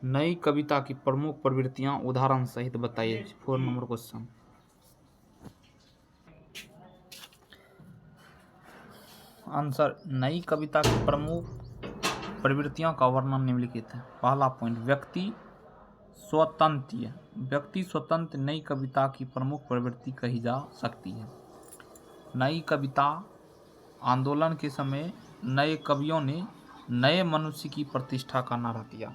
नई कविता की प्रमुख प्रवृत्तियां उदाहरण सहित बताइए। 4 नंबर क्वेश्चन। आंसर, नई कविता की प्रमुख प्रवृत्तियों का वर्णन निम्नलिखित है। पहला पॉइंट, व्यक्ति स्वतंत्र। व्यक्ति स्वतंत्र नई कविता की प्रमुख प्रवृत्ति कही जा सकती है। नई कविता आंदोलन के समय नए कवियों ने नए मनुष्य की प्रतिष्ठा का नारा दिया।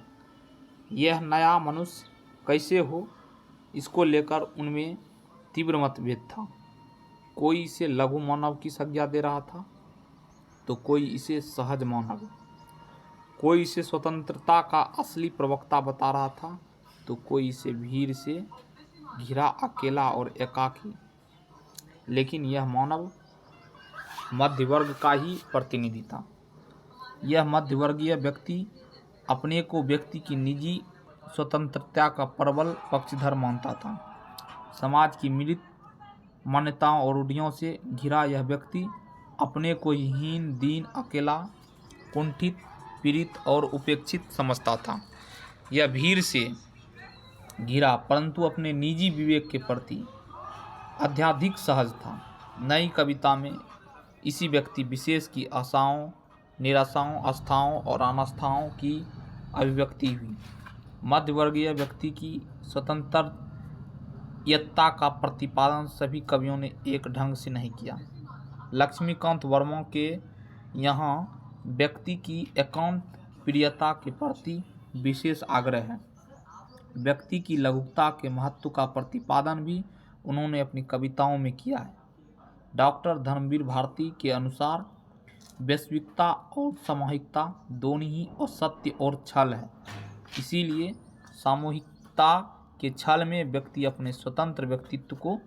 यह नया मनुष्य कैसे हो, इसको लेकर उनमें तीव्र मतभेद था। कोई इसे लघु मानव की संज्ञा दे रहा था तो कोई इसे सहज मानव, कोई इसे स्वतंत्रता का असली प्रवक्ता बता रहा था तो कोई इसे भीड़ से घिरा अकेला और एकाकी, लेकिन यह मानव मध्य वर्ग का ही प्रतिनिधि था। यह मध्यवर्गीय व्यक्ति अपने को व्यक्ति की निजी स्वतंत्रता का प्रबल पक्षधर मानता था। समाज की मृत मान्यताओं और रूढ़ियों से घिरा यह व्यक्ति अपने को हीन, दीन, अकेला, कुंठित, पीड़ित और उपेक्षित समझता था। यह भीड़ से घिरा परंतु अपने निजी विवेक के प्रति अत्यधिक सहज था। नई कविता में इसी व्यक्ति विशेष की आशाओं, निराशाओं, आस्थाओं और अनास्थाओं की अभिव्यक्ति हुई। मध्यवर्गीय व्यक्ति की स्वतंत्रता का प्रतिपादन सभी कवियों ने एक ढंग से नहीं किया। लक्ष्मीकांत वर्मा के यहाँ व्यक्ति की एकांत प्रियता के प्रति विशेष आग्रह है। व्यक्ति की लघुता के महत्व का प्रतिपादन भी उन्होंने अपनी कविताओं में किया है। डॉक्टर धर्मवीर भारती के अनुसार वैश्विकता और सामूहिकता दोनों ही असत्य और छल है। इसीलिए सामूहिकता के छल में व्यक्ति अपने स्वतंत्र व्यक्तित्व को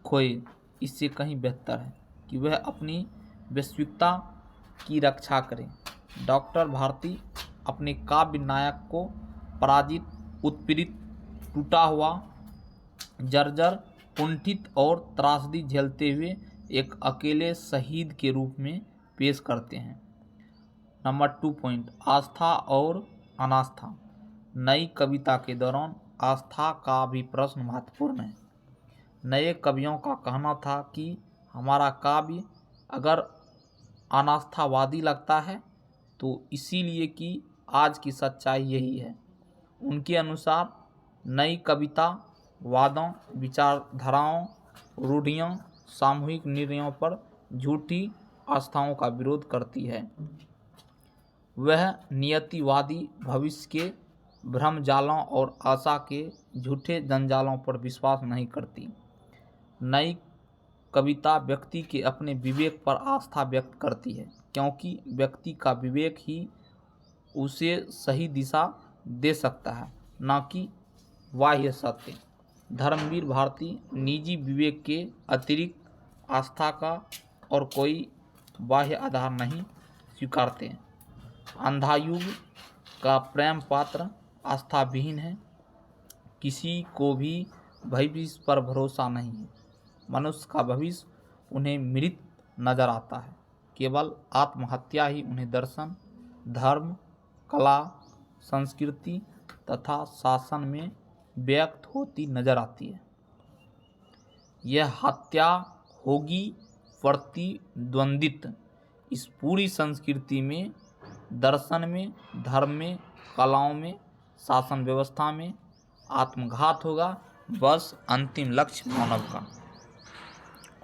खोए, इससे कहीं बेहतर है कि वह अपनी वैश्विकता की रक्षा करे। डॉक्टर भारती अपने काव्य नायक को पराजित, उत्पीड़ित, टूटा हुआ, जर्जर, कुंठित और त्रासदी झेलते हुए एक अकेले शहीद के रूप में पेश करते हैं। नंबर 2 पॉइंट, आस्था और अनास्था। नई कविता के दौरान आस्था का भी प्रश्न महत्वपूर्ण है। नए कवियों का कहना था कि हमारा काव्य अगर अनास्थावादी लगता है तो इसीलिए कि आज की सच्चाई यही है। उनके अनुसार नई कविता वादों, विचारधाराओं, रूढ़ियों, सामूहिक निर्णयों पर झूठी आस्थाओं का विरोध करती है। वह नियतिवादी भविष्य के भ्रमजालों और आशा के झूठे जंजालों पर विश्वास नहीं करती। नई कविता व्यक्ति के अपने विवेक पर आस्था व्यक्त करती है, क्योंकि व्यक्ति का विवेक ही उसे सही दिशा दे सकता है, न कि बाह्य सत्य। धर्मवीर भारती निजी विवेक के अतिरिक्त आस्था का और कोई बाह्य आधार नहीं स्वीकारते। अंधायुग का प्रेम पात्र आस्था विहीन है। किसी को भी भविष्य पर भरोसा नहीं है। मनुष्य का भविष्य उन्हें मृत नजर आता है। केवल आत्महत्या ही उन्हें दर्शन, धर्म, कला, संस्कृति तथा शासन में व्यक्त होती नजर आती है। यह हत्या होगी प्रतिद्वंदित इस पूरी संस्कृति में, दर्शन में, धर्म में, कलाओं में, शासन व्यवस्था में आत्मघात होगा, बस अंतिम लक्ष्य मानव का।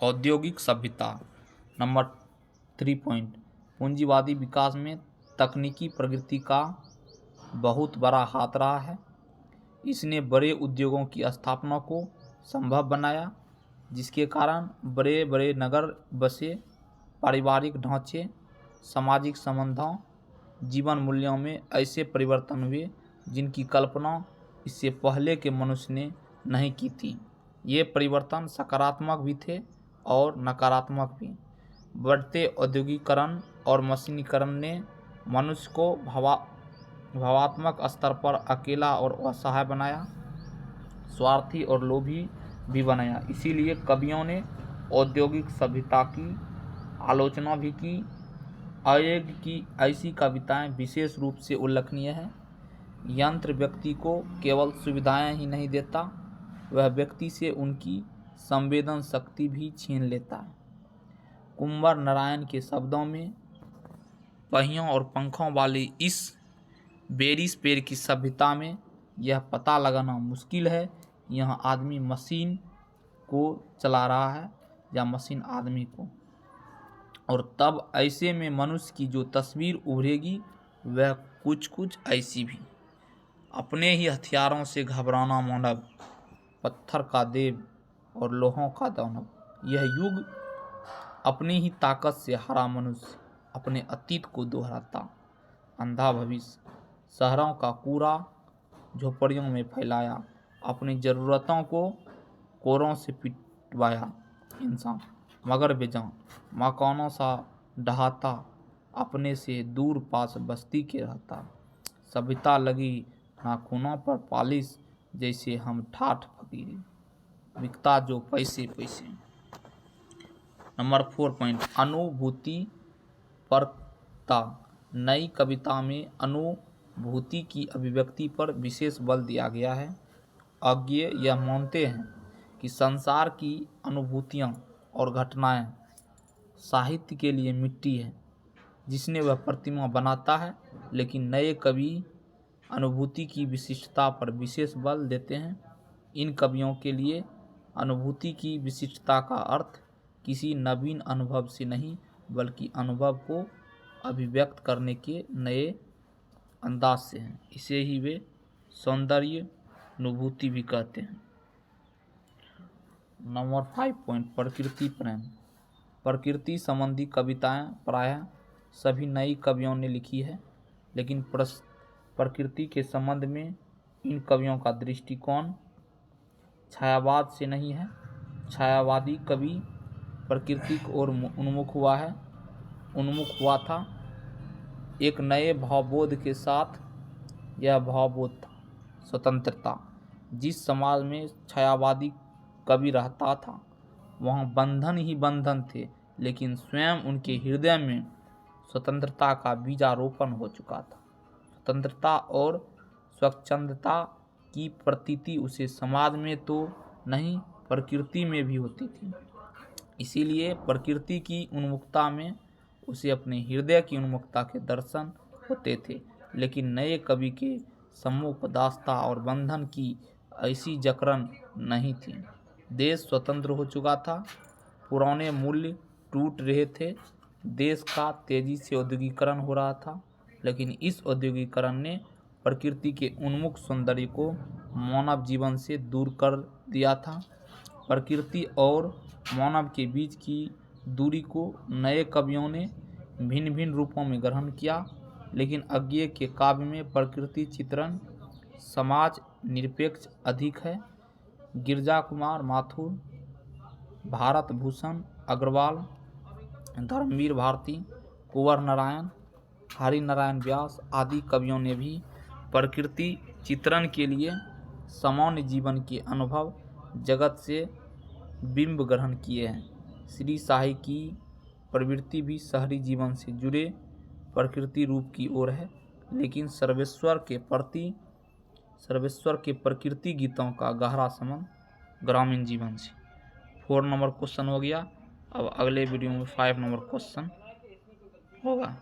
औद्योगिक सभ्यता। नंबर 3 पॉइंट, पूंजीवादी विकास में तकनीकी प्रगति का बहुत बड़ा हाथ रहा है। इसने बड़े उद्योगों की स्थापना को संभव बनाया, जिसके कारण बड़े बड़े नगर बसे, पारिवारिक ढांचे, सामाजिक संबंधों, जीवन मूल्यों में ऐसे परिवर्तन हुए जिनकी कल्पना इससे पहले के मनुष्य ने नहीं की थी। ये परिवर्तन सकारात्मक भी थे और नकारात्मक भी। बढ़ते औद्योगिकरण और मशीनीकरण ने मनुष्य को भावात्मक स्तर पर अकेला और असहाय बनाया, स्वार्थी और लोभी भी बनाया। इसीलिए कवियों ने औद्योगिक सभ्यता की आलोचना भी की। आयोग की ऐसी कविताएं विशेष रूप से उल्लेखनीय है। यंत्र व्यक्ति को केवल सुविधाएं ही नहीं देता, वह व्यक्ति से उनकी संवेदन शक्ति भी छीन लेता है। कुंवर नारायण के शब्दों में, पहियों और पंखों वाली इस बेरिस पेड़ की सभ्यता में यह पता लगाना मुश्किल है यह आदमी मशीन को चला रहा है या मशीन आदमी को। और तब ऐसे में मनुष्य की जो तस्वीर उभरेगी वह कुछ कुछ ऐसी भी। अपने ही हथियारों से घबराना मानव, पत्थर का देव और लोहों का दानव। यह युग अपनी ही ताकत से हरा मनुष्य अपने अतीत को दोहराता। अंधा भविष्य शहरों का कूड़ा झोपड़ियों में फैलाया, अपनी ज़रूरतों को कोरों से पिटवाया इंसान, मगर बेजान मकानों सा ढहाता, अपने से दूर पास बस्ती के रहता। सभ्यता लगी नाखूनों पर पालिश, जैसे हम ठाठ फकीरी, बिकता जो पैसे पैसे। नंबर 4 पॉइंट, अनुभूति परकता। नई कविता में अनुभूति की अभिव्यक्ति पर विशेष बल दिया गया है। अज्ञेय यह मानते हैं कि संसार की अनुभूतियाँ और घटनाएं साहित्य के लिए मिट्टी है जिसने वह प्रतिमा बनाता है, लेकिन नए कवि अनुभूति की विशिष्टता पर विशेष बल देते हैं। इन कवियों के लिए अनुभूति की विशिष्टता का अर्थ किसी नवीन अनुभव से नहीं, बल्कि अनुभव को अभिव्यक्त करने के नए अंदाज से है। इसे ही वे सौंदर्य अनुभूति भी कहते हैं। नंबर 5 पॉइंट, प्रकृति प्रेम। प्रकृति संबंधी कविताएं प्रायः सभी नई कवियों ने लिखी है, लेकिन प्रकृति के संबंध में इन कवियों का दृष्टिकोण छायावाद से नहीं है। छायावादी कवि प्रकृति की ओर उन्मुख हुआ था। एक नए भावबोध के साथ। यह भावबोध था स्वतंत्रता। जिस समाज में छायावादी कवि रहता था वहाँ बंधन ही बंधन थे, लेकिन स्वयं उनके हृदय में स्वतंत्रता का बीजारोपण हो चुका था। स्वतंत्रता और स्वच्छंदता की प्रतीति उसे समाज में तो नहीं, प्रकृति में भी होती थी। इसीलिए प्रकृति की उन्मुखता में उसे अपने हृदय की उन्मुखता के दर्शन होते थे। लेकिन नए कवि के सम्मुख दास्ता और बंधन की ऐसी जकड़न नहीं थी। देश स्वतंत्र हो चुका था, पुराने मूल्य टूट रहे थे, देश का तेजी से औद्योगिकरण हो रहा था, लेकिन इस औद्योगिकरण ने प्रकृति के उन्मुख सौंदर्य को मानव जीवन से दूर कर दिया था। प्रकृति और मानव के बीच की दूरी को नए कवियों ने भिन्न भिन्न रूपों में ग्रहण किया, लेकिन अज्ञेय के काव्य में प्रकृति चित्रण समाज निरपेक्ष अधिक है। गिरजा कुमार माथुर, भारत भूषण अग्रवाल, धर्मवीर भारती, कुंवर नारायण, हरि नारायण व्यास आदि कवियों ने भी प्रकृति चित्रण के लिए सामान्य जीवन के अनुभव जगत से बिंब ग्रहण किए हैं। श्री शाही की प्रवृत्ति भी शहरी जीवन से जुड़े प्रकृति रूप की ओर है, लेकिन सर्वेश्वर के प्रकृति गीतों का गहरा संबंध ग्रामीण जीवन से। 4 नंबर क्वेश्चन हो गया। अब अगले वीडियो में 5 नंबर क्वेश्चन होगा।